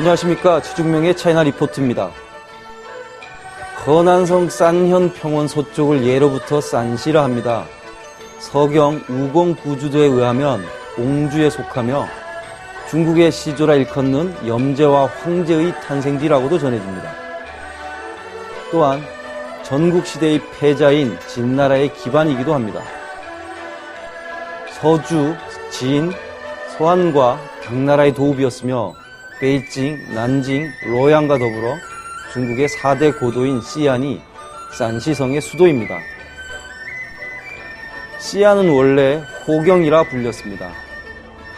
안녕하십니까. 최중명의 차이나 리포트입니다.河南성 싼현 평원 서쪽을 예로부터 싼시라 합니다. 서경 우공구주도에 의하면 옹주에 속하며 중국의 시조라 일컫는 염제와 황제의 탄생지라고도 전해집니다. 또한 전국시대의 패자인 진나라의 기반이기도 합니다. 서주, 진, 서안과 당나라의 도읍이었으며 베이징, 난징, 로양과 더불어 중국의 4대 고도인 시안이 싼시성의 수도입니다. 시안은 원래 호경이라 불렸습니다.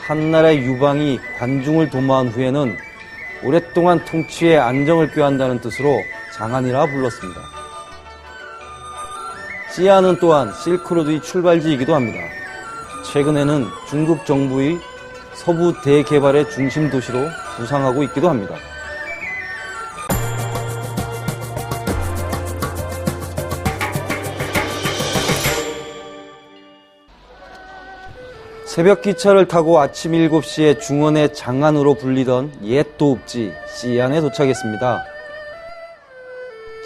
한나라의 유방이 관중을 도모한 후에는 오랫동안 통치에 안정을 꾀한다는 뜻으로 장안이라 불렀습니다. 시안은 또한 실크로드의 출발지이기도 합니다. 최근에는 중국 정부의 서부 대개발의 중심 도시로 부상하고 있기도 합니다. 새벽 기차를 타고 아침 7시에 중원의 장안으로 불리던 옛 도읍지 시안에 도착했습니다.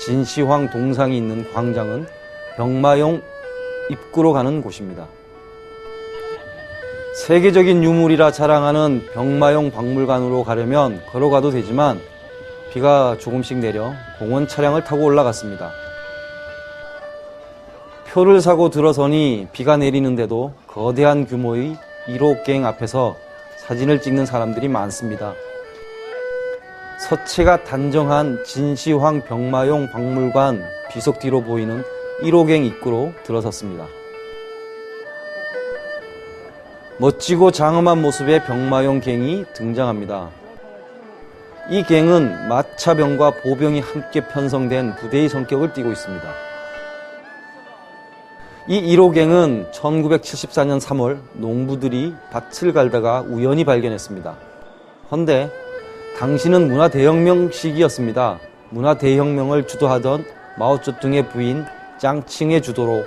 진시황 동상이 있는 광장은 병마용 입구로 가는 곳입니다. 세계적인 유물이라 자랑하는 병마용 박물관으로 가려면 걸어가도 되지만 비가 조금씩 내려 공원 차량을 타고 올라갔습니다. 표를 사고 들어서니 비가 내리는데도 거대한 규모의 1호갱 앞에서 사진을 찍는 사람들이 많습니다. 서체가 단정한 진시황 병마용 박물관 비석 뒤로 보이는 1호갱 입구로 들어섰습니다. 멋지고 장엄한 모습의 병마용 갱이 등장합니다. 이 갱은 마차병과 보병이 함께 편성된 부대의 성격을 띠고 있습니다. 이 1호갱은 1974년 3월 농부들이 밭을 갈다가 우연히 발견했습니다. 헌데 당시는 문화대혁명 시기였습니다. 문화대혁명을 주도하던 마오쩌둥의 부인 짱칭의 주도로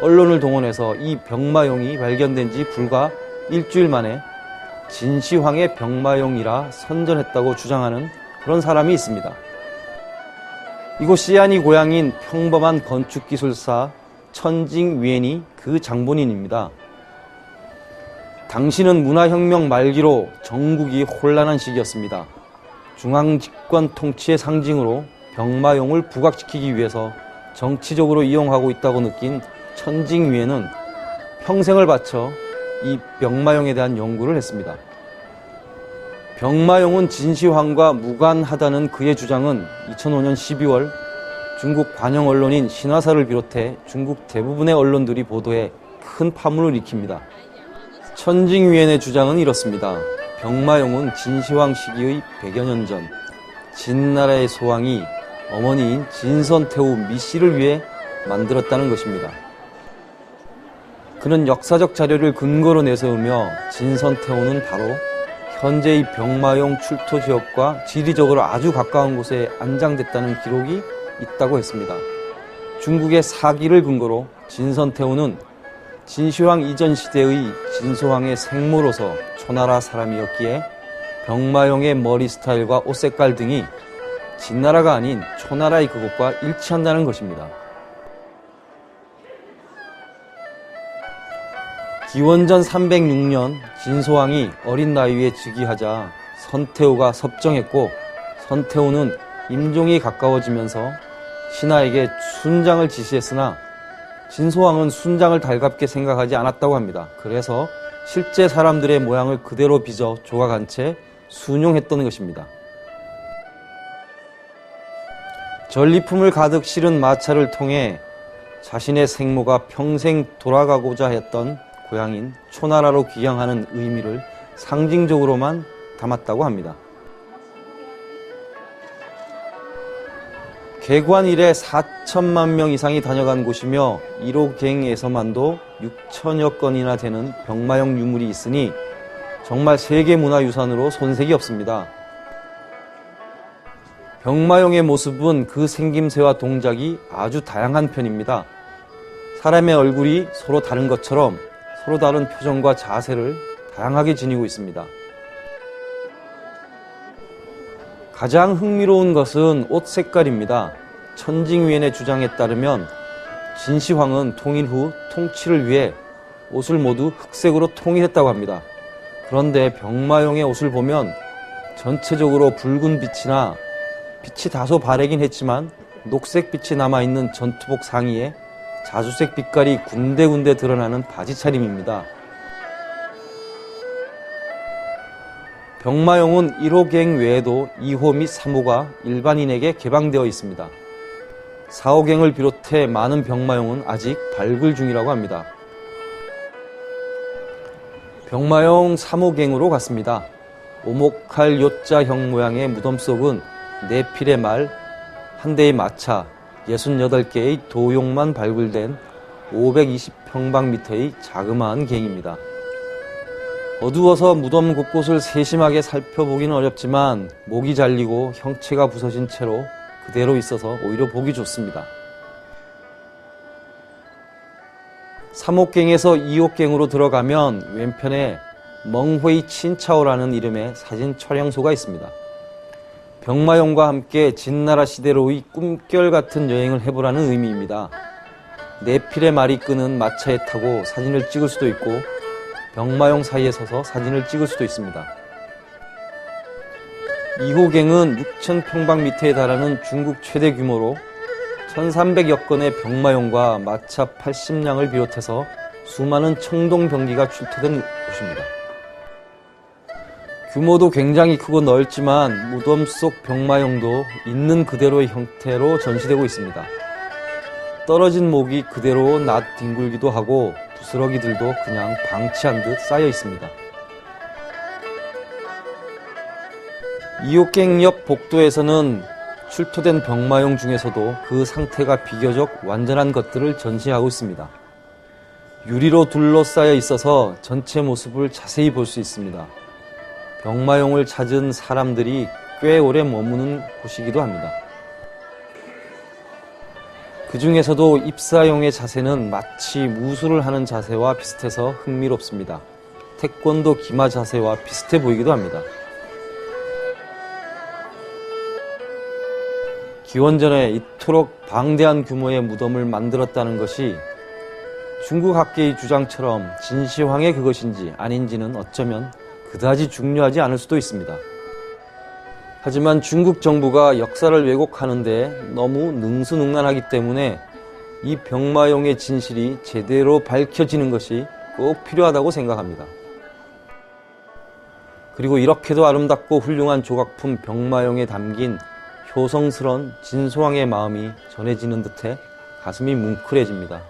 언론을 동원해서 이 병마용이 발견된 지 불과 일주일 만에 진시황의 병마용이라 선전했다고 주장하는 그런 사람이 있습니다. 이곳 시안이 고향인 평범한 건축기술사 천징위엔이 그 장본인입니다. 당시는 문화혁명 말기로 전국이 혼란한 시기였습니다. 중앙집권 통치의 상징으로 병마용을 부각시키기 위해서 정치적으로 이용하고 있다고 느낀 천징위엔은 평생을 바쳐 이 병마용에 대한 연구를 했습니다. 병마용은 진시황과 무관하다는 그의 주장은 2005년 12월 중국 관영 언론인 신화사를 비롯해 중국 대부분의 언론들이 보도해 큰 파문을 일으킵니다. 천징위엔의 주장은 이렇습니다. 병마용은 진시황 시기의 100여 년 전 진나라의 소왕이 어머니인 진선태후 미씨를 위해 만들었다는 것입니다. 그는 역사적 자료를 근거로 내세우며 진선태후는 바로 현재의 병마용 출토 지역과 지리적으로 아주 가까운 곳에 안장됐다는 기록이 있다고 했습니다. 중국의 사기를 근거로 진선태후는 진시황 이전 시대의 진소황의 생모로서 초나라 사람이었기에 병마용의 머리 스타일과 옷 색깔 등이 진나라가 아닌 초나라의 그것과 일치한다는 것입니다. 기원전 306년 진소황이 어린 나이에 즉위하자 선태후가 섭정했고 선태후는 임종이 가까워지면서 신하에게 순장을 지시했으나 진소황은 순장을 달갑게 생각하지 않았다고 합니다. 그래서 실제 사람들의 모양을 그대로 빚어 조각한 채 순용했던 것입니다. 전리품을 가득 실은 마차를 통해 자신의 생모가 평생 돌아가고자 했던 고향인 초나라로 귀향하는 의미를 상징적으로만 담았다고 합니다. 개관 이래 4천만 명 이상이 다녀간 곳이며 1호갱에서만도 6천여 건이나 되는 병마용 유물이 있으니 정말 세계문화유산으로 손색이 없습니다. 병마용의 모습은 그 생김새와 동작이 아주 다양한 편입니다. 사람의 얼굴이 서로 다른 것처럼 서로 다른 표정과 자세를 다양하게 지니고 있습니다. 가장 흥미로운 것은 옷 색깔입니다. 천징위원의 주장에 따르면 진시황은 통일 후 통치를 위해 옷을 모두 흑색으로 통일했다고 합니다. 그런데 병마용의 옷을 보면 전체적으로 붉은 빛이나 빛이 다소 바래긴 했지만 녹색 빛이 남아있는 전투복 상의에 자주색 빛깔이 군데군데 드러나는 바지 차림입니다. 병마용은 1호갱 외에도 2호 및 3호가 일반인에게 개방되어 있습니다. 4호갱을 비롯해 많은 병마용은 아직 발굴 중이라고 합니다. 병마용 3호갱으로 갔습니다. 오목할 요자형 모양의 무덤 속은 4필의 말, 한 대의 마차, 68개의 도용만 발굴된 520평방미터의 자그마한 갱입니다. 어두워서 무덤 곳곳을 세심하게 살펴보기는 어렵지만 목이 잘리고 형체가 부서진 채로 그대로 있어서 오히려 보기 좋습니다. 3호갱에서 2호갱으로 들어가면 왼편에 멍회이 친차오라는 이름의 사진 촬영소가 있습니다. 병마용과 함께 진나라 시대로의 꿈결 같은 여행을 해보라는 의미입니다. 4필의 말이 끄는 마차에 타고 사진을 찍을 수도 있고 병마용 사이에 서서 사진을 찍을 수도 있습니다. 2호갱은 6,000평방미터에 달하는 중국 최대 규모로 1,300여 건의 병마용과 마차 80량을 비롯해서 수많은 청동병기가 출토된 곳입니다. 규모도 굉장히 크고 넓지만 무덤 속 병마용도 있는 그대로의 형태로 전시되고 있습니다. 떨어진 목이 그대로 낯뒹굴기도 하고 부스러기들도 그냥 방치한 듯 쌓여 있습니다. 2호갱 옆 복도에서는 출토된 병마용 중에서도 그 상태가 비교적 완전한 것들을 전시하고 있습니다. 유리로 둘러싸여 있어서 전체 모습을 자세히 볼 수 있습니다. 병마용을 찾은 사람들이 꽤 오래 머무는 곳이기도 합니다. 그 중에서도 입사용의 자세는 마치 무술을 하는 자세와 비슷해서 흥미롭습니다. 태권도 기마 자세와 비슷해 보이기도 합니다. 기원전에 이토록 방대한 규모의 무덤을 만들었다는 것이 중국 학계의 주장처럼 진시황의 그것인지 아닌지는 어쩌면 그다지 중요하지 않을 수도 있습니다. 하지만 중국 정부가 역사를 왜곡하는데 너무 능수능란하기 때문에 이 병마용의 진실이 제대로 밝혀지는 것이 꼭 필요하다고 생각합니다. 그리고 이렇게도 아름답고 훌륭한 조각품 병마용에 담긴 효성스런 진소황의 마음이 전해지는 듯해 가슴이 뭉클해집니다.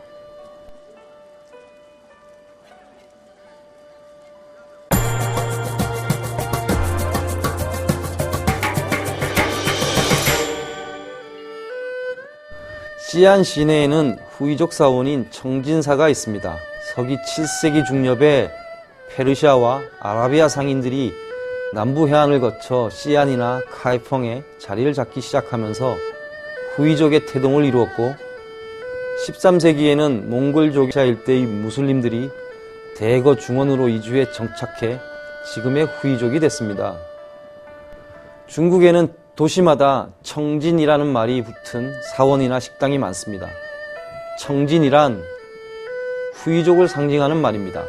시안 시내에는 후이족 사원인 청진사가 있습니다. 서기 7세기 중엽에 페르시아와 아라비아 상인들이 남부 해안을 거쳐 시안이나 카이펑에 자리를 잡기 시작하면서 후이족의 태동을 이루었고 13세기에는 몽골족자 일대의 무슬림들이 대거 중원으로 이주해 정착해 지금의 후이족이 됐습니다. 중국에는 도시마다 청진이라는 말이 붙은 사원이나 식당이 많습니다. 청진이란 후이족을 상징하는 말입니다.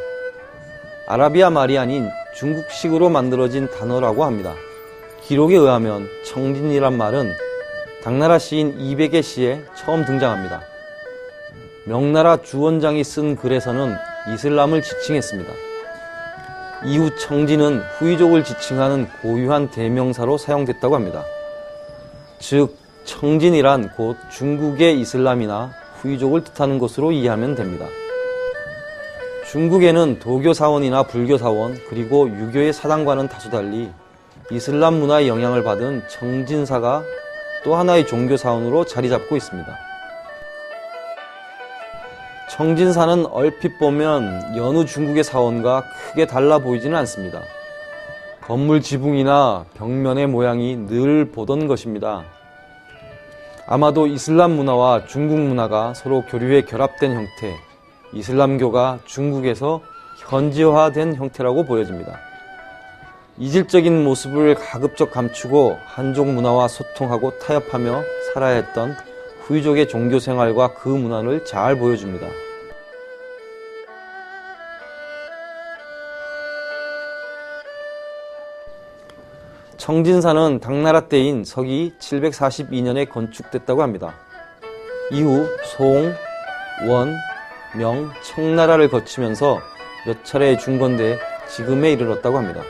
아라비아 말이 아닌 중국식으로 만들어진 단어라고 합니다. 기록에 의하면 청진이란 말은 당나라 시인 이백의 시에 처음 등장합니다. 명나라 주원장이 쓴 글에서는 이슬람을 지칭했습니다. 이후 청진은 후이족을 지칭하는 고유한 대명사로 사용됐다고 합니다. 즉 청진이란 곧 중국의 이슬람이나 후이족을 뜻하는 것으로 이해하면 됩니다. 중국에는 도교 사원이나 불교 사원 그리고 유교의 사당과는 다소 달리 이슬람 문화의 영향을 받은 청진사가 또 하나의 종교 사원으로 자리 잡고 있습니다. 청진사는 얼핏 보면 여느 중국의 사원과 크게 달라 보이지는 않습니다. 건물 지붕이나 벽면의 모양이 늘 보던 것입니다. 아마도 이슬람 문화와 중국 문화가 서로 교류에 결합된 형태, 이슬람교가 중국에서 현지화된 형태라고 보여집니다. 이질적인 모습을 가급적 감추고 한족 문화와 소통하고 타협하며 살아야 했던 후이족의 종교 생활과 그 문화를 잘 보여줍니다. 청진사는 당나라 때인 서기 742년에 건축됐다고 합니다. 이후 송, 원, 명, 청나라를 거치면서 몇 차례 중건돼 지금에 이르렀다고 합니다.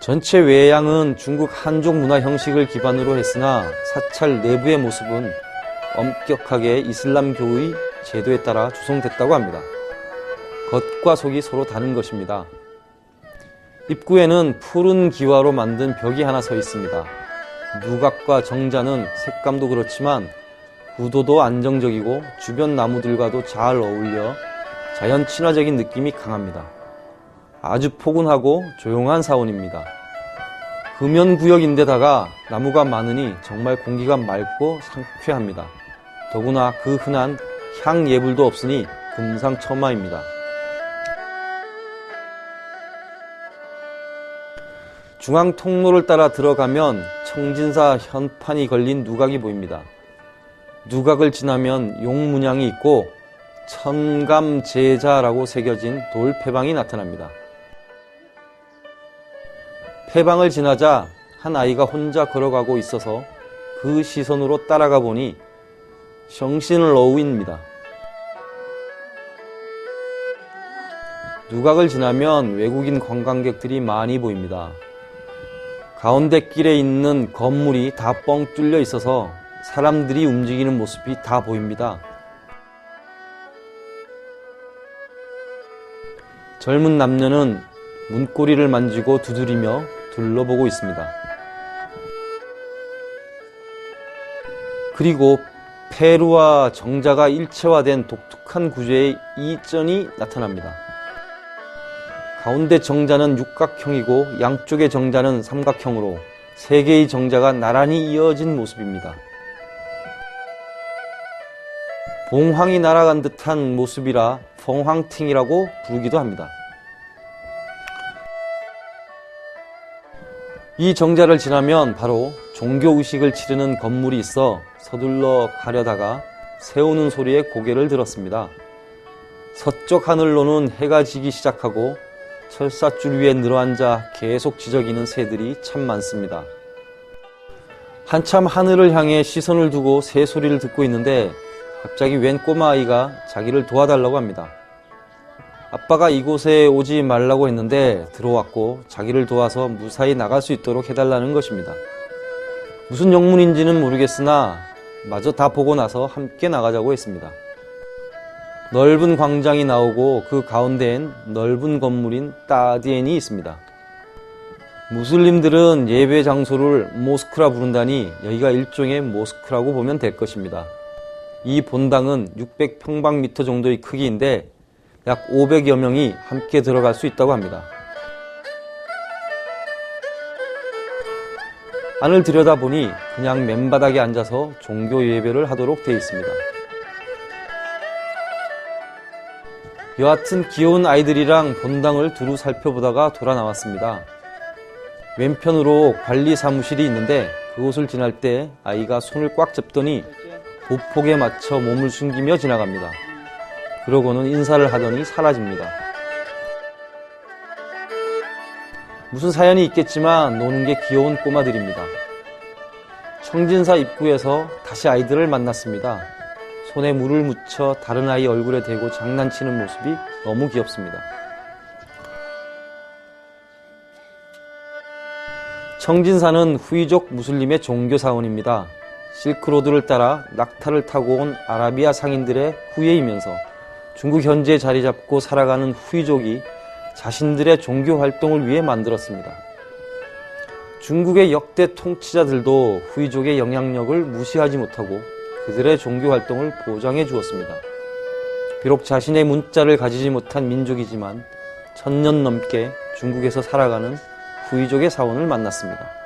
전체 외양은 중국 한족 문화 형식을 기반으로 했으나 사찰 내부의 모습은 엄격하게 이슬람교의 제도에 따라 조성됐다고 합니다. 겉과 속이 서로 다른 것입니다. 입구에는 푸른 기와로 만든 벽이 하나 서 있습니다. 누각과 정자는 색감도 그렇지만 구도도 안정적이고 주변 나무들과도 잘 어울려 자연 친화적인 느낌이 강합니다. 아주 포근하고 조용한 사원입니다. 금연구역인데다가 나무가 많으니 정말 공기가 맑고 상쾌합니다. 더구나 그 흔한 향예불도 없으니 금상첨화입니다. 중앙 통로를 따라 들어가면 청진사 현판이 걸린 누각이 보입니다. 누각을 지나면 용문양이 있고 천감제자라고 새겨진 돌 폐방이 나타납니다. 폐방을 지나자 한 아이가 혼자 걸어가고 있어서 그 시선으로 따라가 보니 정신을 어우입니다. 누각을 지나면 외국인 관광객들이 많이 보입니다. 가운데 길에 있는 건물이 다 뻥 뚫려 있어서 사람들이 움직이는 모습이 다 보입니다. 젊은 남녀는 문고리를 만지고 두드리며 둘러보고 있습니다. 그리고 폐루와 정자가 일체화된 독특한 구조의 이전이 나타납니다. 가운데 정자는 육각형이고 양쪽의 정자는 삼각형으로 세 개의 정자가 나란히 이어진 모습입니다. 봉황이 날아간 듯한 모습이라 펑황팅이라고 부르기도 합니다. 이 정자를 지나면 바로 종교의식을 치르는 건물이 있어 서둘러 가려다가 새우는 소리에 고개를 들었습니다. 서쪽 하늘로는 해가 지기 시작하고 철사줄 위에 늘어앉아 계속 지저귀는 새들이 참 많습니다. 한참 하늘을 향해 시선을 두고 새 소리를 듣고 있는데 갑자기 웬 꼬마아이가 자기를 도와달라고 합니다. 아빠가 이곳에 오지 말라고 했는데 들어왔고 자기를 도와서 무사히 나갈 수 있도록 해달라는 것입니다. 무슨 영문인지는 모르겠으나 마저 다 보고 나서 함께 나가자고 했습니다. 넓은 광장이 나오고 그 가운데엔 넓은 건물인 따디엔이 있습니다. 무슬림들은 예배 장소를 모스크라 부른다니 여기가 일종의 모스크라고 보면 될 것입니다. 이 본당은 600평방미터 정도의 크기인데 약 500여 명이 함께 들어갈 수 있다고 합니다. 안을 들여다보니 그냥 맨바닥에 앉아서 종교 예배를 하도록 되어 있습니다. 여하튼 귀여운 아이들이랑 본당을 두루 살펴보다가 돌아 나왔습니다. 왼편으로 관리 사무실이 있는데 그곳을 지날 때 아이가 손을 꽉 잡더니 보폭에 맞춰 몸을 숨기며 지나갑니다. 그러고는 인사를 하더니 사라집니다. 무슨 사연이 있겠지만 노는 게 귀여운 꼬마들입니다. 청진사 입구에서 다시 아이들을 만났습니다. 손에 물을 묻혀 다른 아이 얼굴에 대고 장난치는 모습이 너무 귀엽습니다. 청진사는 후이족 무슬림의 종교사원입니다. 실크로드를 따라 낙타를 타고 온 아라비아 상인들의 후예이면서 중국 현지에 자리 잡고 살아가는 후이족이 자신들의 종교 활동을 위해 만들었습니다. 중국의 역대 통치자들도 후이족의 영향력을 무시하지 못하고 그들의 종교 활동을 보장해 주었습니다. 비록 자신의 문자를 가지지 못한 민족이지만 1000년 넘게 중국에서 살아가는 후이족의 사원을 만났습니다.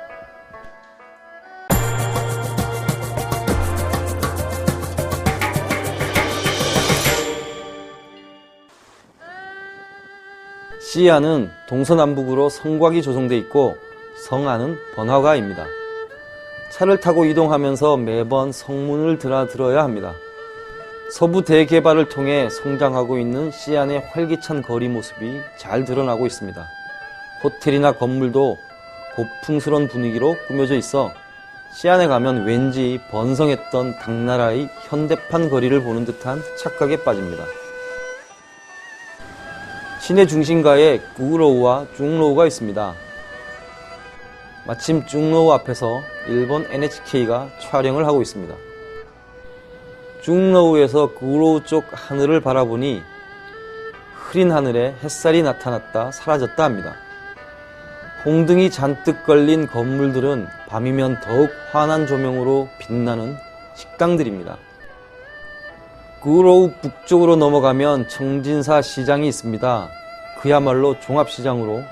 시안은 동서남북으로 성곽이 조성되어 있고 성안은 번화가입니다. 차를 타고 이동하면서 매번 성문을 드나들어야 합니다. 서부 대개발을 통해 성장하고 있는 시안의 활기찬 거리 모습이 잘 드러나고 있습니다. 호텔이나 건물도 고풍스러운 분위기로 꾸며져 있어 시안에 가면 왠지 번성했던 당나라의 현대판 거리를 보는 듯한 착각에 빠집니다. 시내 중심가에 구로우와 중로우가 있습니다. 마침 중로우 앞에서 일본 NHK가 촬영을 하고 있습니다. 중로우에서 구로우 쪽 하늘을 바라보니 흐린 하늘에 햇살이 나타났다 사라졌다 합니다. 홍등이 잔뜩 걸린 건물들은 밤이면 더욱 환한 조명으로 빛나는 식당들입니다. 구로우 북쪽으로 넘어가면 청진사 시장이 있습니다. 그야말로 종합시장으로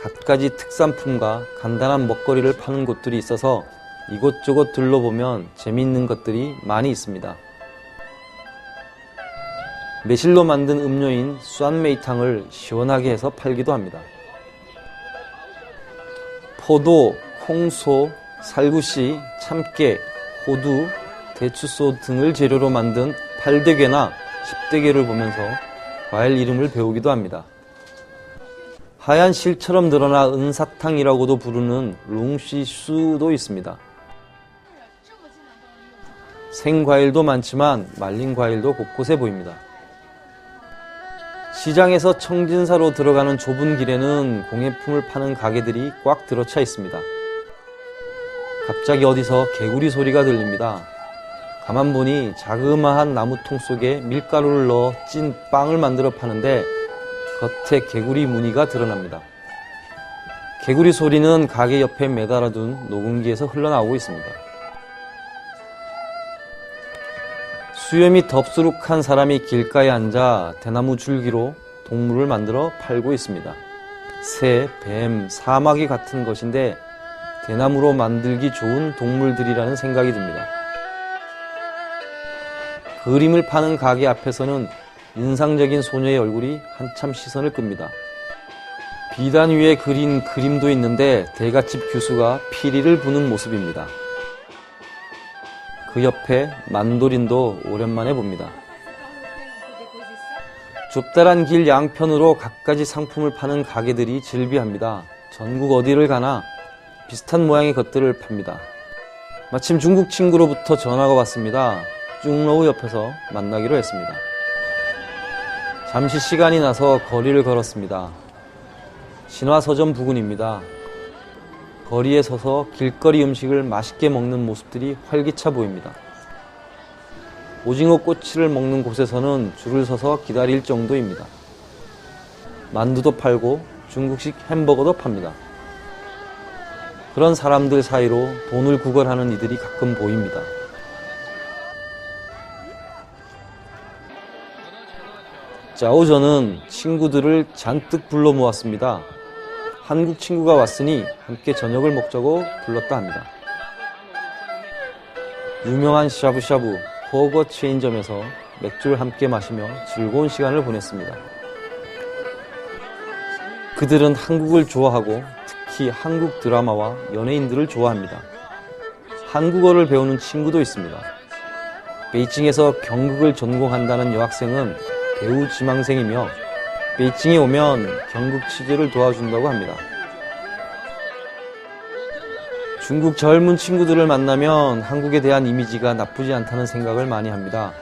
갖가지 특산품과 간단한 먹거리를 파는 곳들이 있어서 이곳저곳 둘러보면 재미있는 것들이 많이 있습니다. 매실로 만든 음료인 酸메이탕을 시원하게 해서 팔기도 합니다. 포도, 콩소, 살구씨, 참깨, 호두, 대추소 등을 재료로 만든 8대게나 10대게를 보면서 과일 이름을 배우기도 합니다. 하얀 실처럼 늘어나 은사탕이라고도 부르는 룽시수도 있습니다. 생과일도 많지만 말린 과일도 곳곳에 보입니다. 시장에서 청진사로 들어가는 좁은 길에는 공예품을 파는 가게들이 꽉 들어차 있습니다. 갑자기 어디서 개구리 소리가 들립니다. 가만 보니 자그마한 나무통 속에 밀가루를 넣어 찐 빵을 만들어 파는데 겉에 개구리 무늬가 드러납니다. 개구리 소리는 가게 옆에 매달아둔 녹음기에서 흘러나오고 있습니다. 수염이 덥수룩한 사람이 길가에 앉아 대나무 줄기로 동물을 만들어 팔고 있습니다. 새, 뱀, 사마귀 같은 것인데 대나무로 만들기 좋은 동물들이라는 생각이 듭니다. 그림을 파는 가게 앞에서는 인상적인 소녀의 얼굴이 한참 시선을 끕니다. 비단 위에 그린 그림도 있는데 대갓집 교수가 피리를 부는 모습입니다. 그 옆에 만도린도 오랜만에 봅니다. 좁다란 길 양편으로 갖가지 상품을 파는 가게들이 즐비합니다. 전국 어디를 가나 비슷한 모양의 것들을 팝니다. 마침 중국 친구로부터 전화가 왔습니다. 중로우 옆에서 만나기로 했습니다. 잠시 시간이 나서 거리를 걸었습니다. 신화서점 부근입니다. 거리에 서서 길거리 음식을 맛있게 먹는 모습들이 활기차 보입니다. 오징어 꼬치를 먹는 곳에서는 줄을 서서 기다릴 정도입니다. 만두도 팔고 중국식 햄버거도 팝니다. 그런 사람들 사이로 돈을 구걸하는 이들이 가끔 보입니다. 짜오전은 친구들을 잔뜩 불러 모았습니다. 한국 친구가 왔으니 함께 저녁을 먹자고 불렀다 합니다. 유명한 샤브샤브 버거 체인점에서 맥주를 함께 마시며 즐거운 시간을 보냈습니다. 그들은 한국을 좋아하고 특히 한국 드라마와 연예인들을 좋아합니다. 한국어를 배우는 친구도 있습니다. 베이징에서 경극을 전공한다는 여학생은 배우 지망생이며 베이징에 오면 경극 취재를 도와준다고 합니다. 중국 젊은 친구들을 만나면 한국에 대한 이미지가 나쁘지 않다는 생각을 많이 합니다.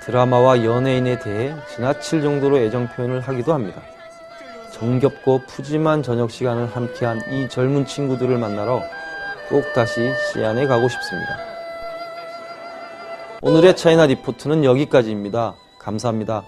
드라마와 연예인에 대해 지나칠 정도로 애정 표현을 하기도 합니다. 정겹고 푸짐한 저녁 시간을 함께한 이 젊은 친구들을 만나러 꼭 다시 시안에 가고 싶습니다. 오늘의 차이나 리포트는 여기까지입니다. 감사합니다.